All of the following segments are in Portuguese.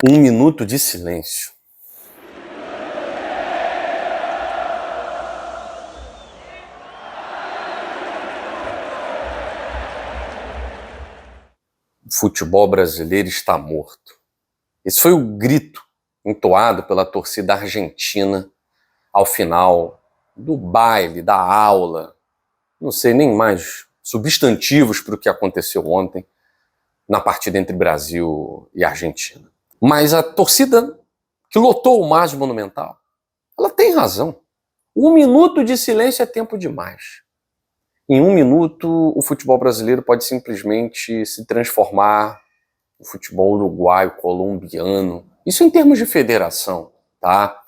Um minuto de silêncio. O futebol brasileiro está morto. Esse foi o grito entoado pela torcida argentina ao final do baile, da aula, não sei nem mais substantivos para o que aconteceu ontem na partida entre Brasil e Argentina. Mas a torcida que lotou o Marco Monumental, ela tem razão. Um minuto de silêncio é tempo demais. Em um minuto, o futebol brasileiro pode simplesmente se transformar no futebol uruguaio, colombiano. Isso em termos de federação, tá?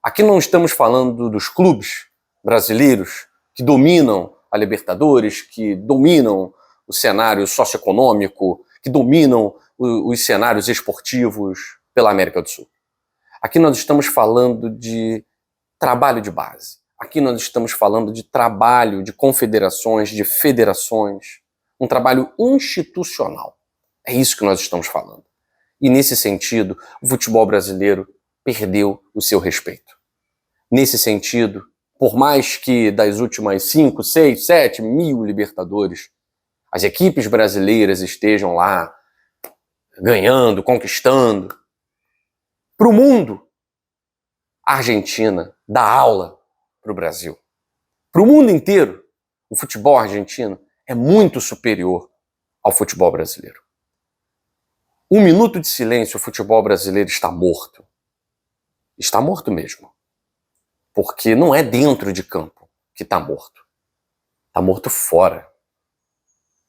Aqui não estamos falando dos clubes brasileiros que dominam a Libertadores, que dominam o cenário socioeconômico, que dominam os cenários esportivos pela América do Sul. Aqui nós estamos falando de trabalho de base. Aqui nós estamos falando de trabalho de confederações, de federações, um trabalho institucional. É isso que nós estamos falando. E nesse sentido, o futebol brasileiro perdeu o seu respeito. Nesse sentido, por mais que das últimas 5, 6, 7 mil Libertadores, as equipes brasileiras estejam lá ganhando, conquistando, para o mundo, a Argentina dá aula para o Brasil. Para o mundo inteiro, o futebol argentino é muito superior ao futebol brasileiro. Um minuto de silêncio, o futebol brasileiro está morto. Está morto mesmo. Porque não é dentro de campo que está morto. Está morto fora.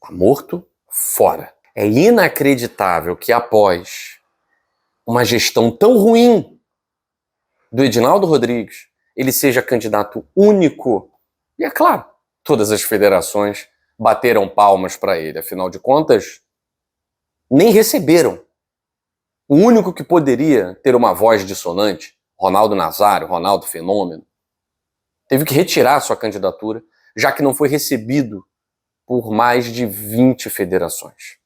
Está morto fora. É inacreditável que após uma gestão tão ruim do Edinaldo Rodrigues, ele seja candidato único. E é claro, todas as federações bateram palmas para ele. Afinal de contas, nem receberam. O único que poderia ter uma voz dissonante, Ronaldo Nazário, Ronaldo Fenômeno, teve que retirar sua candidatura, já que não foi recebido por mais de 20 federações.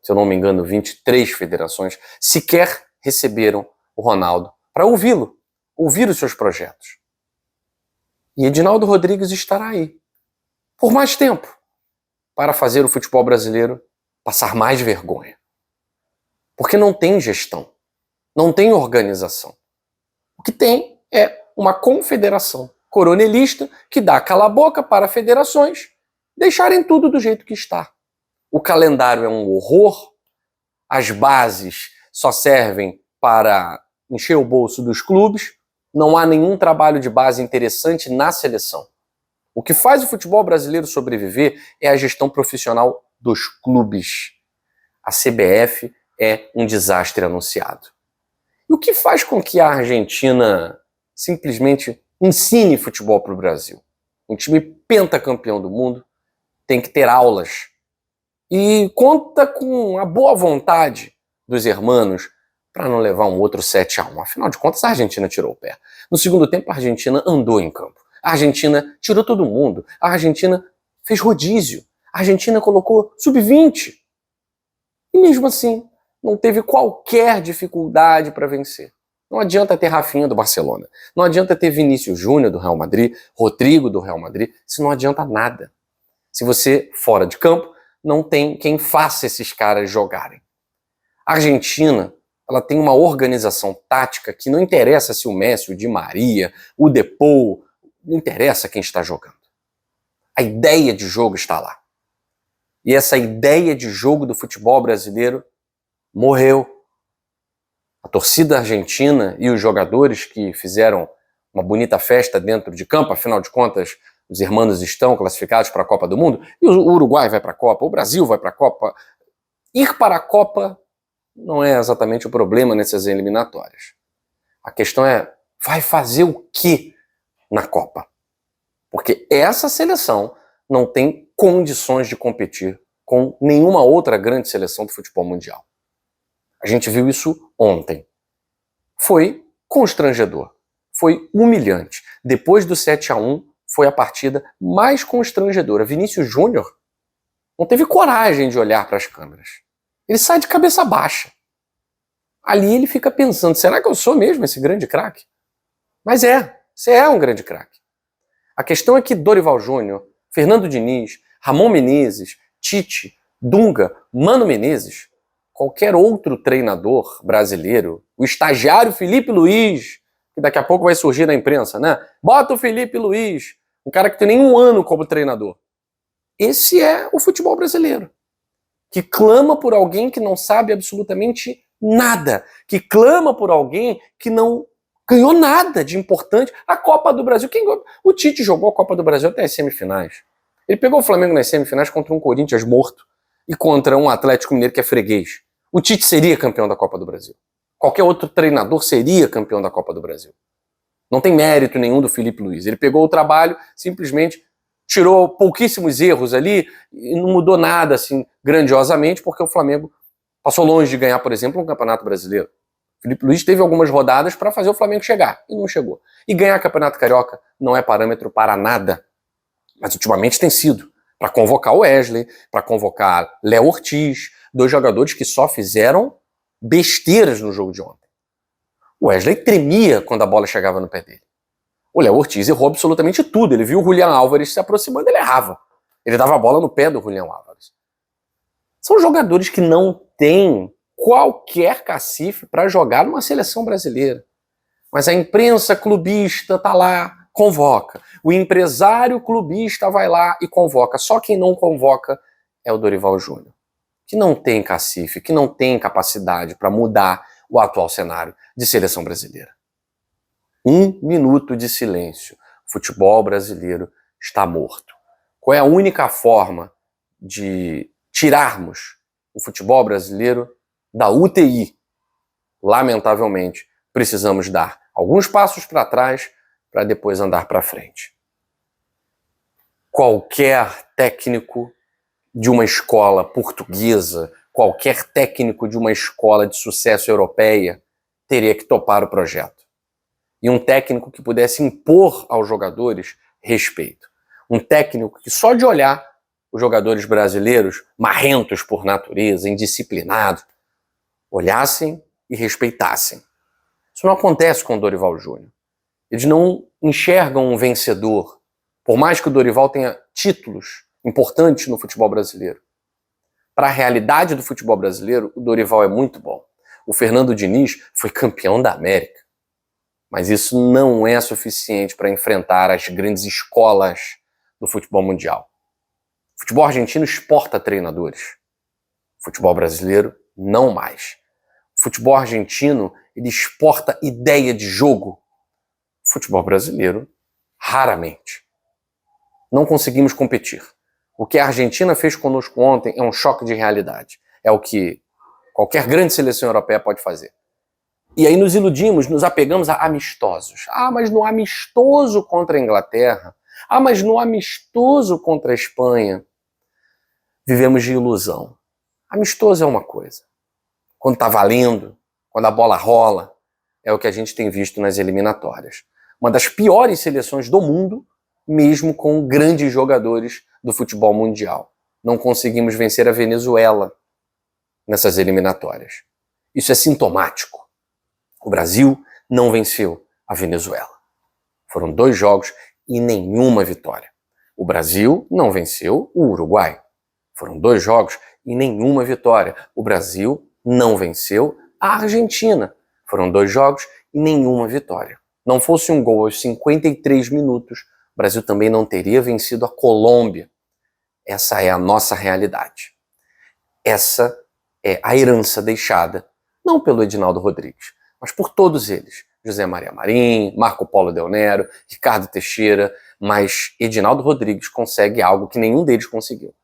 Se eu não me engano, 23 federações sequer receberam o Ronaldo para ouvi-lo, ouvir os seus projetos. E Edinaldo Rodrigues estará aí, por mais tempo, para fazer o futebol brasileiro passar mais vergonha. Porque não tem gestão, não tem organização. O que tem é uma confederação coronelista que dá cala-boca para federações deixarem tudo do jeito que está. O calendário é um horror, as bases só servem para encher o bolso dos clubes, não há nenhum trabalho de base interessante na seleção. O que faz o futebol brasileiro sobreviver é a gestão profissional dos clubes. A CBF é um desastre anunciado. E o que faz com que a Argentina simplesmente ensine futebol para o Brasil? Um time pentacampeão do mundo tem que ter aulas. E conta com a boa vontade dos hermanos para não levar um outro 7-1. Afinal de contas, a Argentina tirou o pé. No segundo tempo, a Argentina andou em campo. A Argentina tirou todo mundo. A Argentina fez rodízio. A Argentina colocou sub-20. E mesmo assim, não teve qualquer dificuldade para vencer. Não adianta ter Rafinha do Barcelona. Não adianta ter Vinícius Júnior do Real Madrid, Rodrigo do Real Madrid. Isso não adianta nada. Se você, fora de campo, não tem quem faça esses caras jogarem. A Argentina, ela tem uma organização tática que não interessa se o Messi, o Di Maria, o Depou, não interessa quem está jogando. A ideia de jogo está lá. E essa ideia de jogo do futebol brasileiro morreu. A torcida argentina e os jogadores que fizeram uma bonita festa dentro de campo, afinal de contas, os irmãos estão classificados para a Copa do Mundo, e o Uruguai vai para a Copa, o Brasil vai para a Copa. Ir para a Copa não é exatamente o problema nessas eliminatórias. A questão é, vai fazer o quê na Copa? Porque essa seleção não tem condições de competir com nenhuma outra grande seleção do futebol mundial. A gente viu isso ontem. Foi constrangedor. Foi humilhante. Depois do 7-1, foi a partida mais constrangedora. Vinícius Júnior não teve coragem de olhar para as câmeras. Ele sai de cabeça baixa. Ali ele fica pensando, será que eu sou mesmo esse grande craque? Mas você é um grande craque. A questão é que Dorival Júnior, Fernando Diniz, Ramon Menezes, Tite, Dunga, Mano Menezes, qualquer outro treinador brasileiro, o estagiário Felipe Luiz, que daqui a pouco vai surgir na imprensa, né? Bota o Felipe Luiz, um cara que tem nem um ano como treinador. Esse é o futebol brasileiro, que clama por alguém que não sabe absolutamente nada, que clama por alguém que não ganhou nada de importante. A Copa do Brasil, o Tite jogou a Copa do Brasil até as semifinais. Ele pegou o Flamengo nas semifinais contra um Corinthians morto e contra um Atlético Mineiro que é freguês. O Tite seria campeão da Copa do Brasil. Qualquer outro treinador seria campeão da Copa do Brasil. Não tem mérito nenhum do Felipe Luiz. Ele pegou o trabalho, simplesmente tirou pouquíssimos erros ali e não mudou nada assim grandiosamente, porque o Flamengo passou longe de ganhar, por exemplo, um Campeonato Brasileiro. O Felipe Luiz teve algumas rodadas para fazer o Flamengo chegar e não chegou. E ganhar Campeonato Carioca não é parâmetro para nada. Mas ultimamente tem sido. Para convocar o Wesley, para convocar Léo Ortiz, dois jogadores que só fizeram besteiras no jogo de ontem. O Wesley tremia quando a bola chegava no pé dele. O Léo Ortiz errou absolutamente tudo. Ele viu o Julián Álvares se aproximando, ele errava. Ele dava a bola no pé do Julián Álvares. São jogadores que não têm qualquer cacife para jogar numa seleção brasileira. Mas a imprensa clubista tá lá, convoca. O empresário clubista vai lá e convoca. Só quem não convoca é o Dorival Júnior, que não tem cacife, que não tem capacidade para mudar o atual cenário de seleção brasileira. 1 minuto de silêncio. O futebol brasileiro está morto. Qual é a única forma de tirarmos o futebol brasileiro da UTI? Lamentavelmente, precisamos dar alguns passos para trás para depois andar para frente. Qualquer técnico de uma escola portuguesa, qualquer técnico de uma escola de sucesso europeia teria que topar o projeto. E um técnico que pudesse impor aos jogadores respeito. Um técnico que só de olhar os jogadores brasileiros, marrentos por natureza, indisciplinados, olhassem e respeitassem. Isso não acontece com o Dorival Júnior. Eles não enxergam um vencedor, por mais que o Dorival tenha títulos importantes no futebol brasileiro. Para a realidade do futebol brasileiro, o Dorival é muito bom. O Fernando Diniz foi campeão da América. Mas isso não é suficiente para enfrentar as grandes escolas do futebol mundial. O futebol argentino exporta treinadores. O futebol brasileiro, não mais. O futebol argentino, ele exporta ideia de jogo. O futebol brasileiro, raramente. Não conseguimos competir. O que a Argentina fez conosco ontem é um choque de realidade. É o que qualquer grande seleção europeia pode fazer. E aí nos iludimos, nos apegamos a amistosos. Ah, mas no amistoso contra a Inglaterra. Ah, mas no amistoso contra a Espanha. Vivemos de ilusão. Amistoso é uma coisa. Quando tá valendo, quando a bola rola, é o que a gente tem visto nas eliminatórias. Uma das piores seleções do mundo, mesmo com grandes jogadores do futebol mundial. Não conseguimos vencer a Venezuela nessas eliminatórias. Isso é sintomático. O Brasil não venceu a Venezuela. Foram 2 jogos e nenhuma vitória. O Brasil não venceu o Uruguai. Foram 2 jogos e nenhuma vitória. O Brasil não venceu a Argentina. Foram 2 jogos e nenhuma vitória. Não fosse um gol aos 53 minutos, o Brasil também não teria vencido a Colômbia. Essa é a nossa realidade. Essa é a herança deixada, não pelo Edinaldo Rodrigues, mas por todos eles. José Maria Marim, Marco Polo Del Nero, Ricardo Teixeira, mas Edinaldo Rodrigues consegue algo que nenhum deles conseguiu.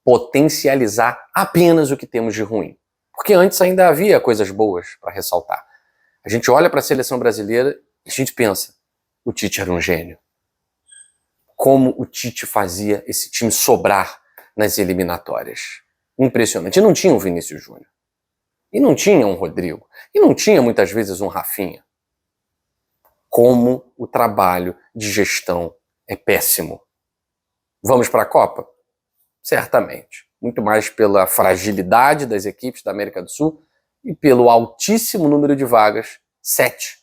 Potencializar apenas o que temos de ruim. Porque antes ainda havia coisas boas para ressaltar. A gente olha para a seleção brasileira e a gente pensa, o Tite era um gênio. Como o Tite fazia esse time sobrar nas eliminatórias. Impressionante. E não tinha um Vinícius Júnior. E não tinha um Rodrigo. E não tinha muitas vezes um Rafinha. Como o trabalho de gestão é péssimo. Vamos para a Copa? Certamente. Muito mais pela fragilidade das equipes da América do Sul e pelo altíssimo número de vagas, 7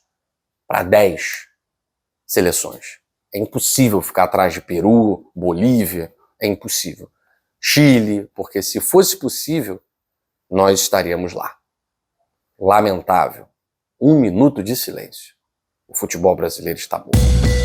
para 10 seleções. É impossível ficar atrás de Peru, Bolívia, é impossível. Chile, porque se fosse possível, nós estaríamos lá. Lamentável. 1 minuto de silêncio. O futebol brasileiro está morto.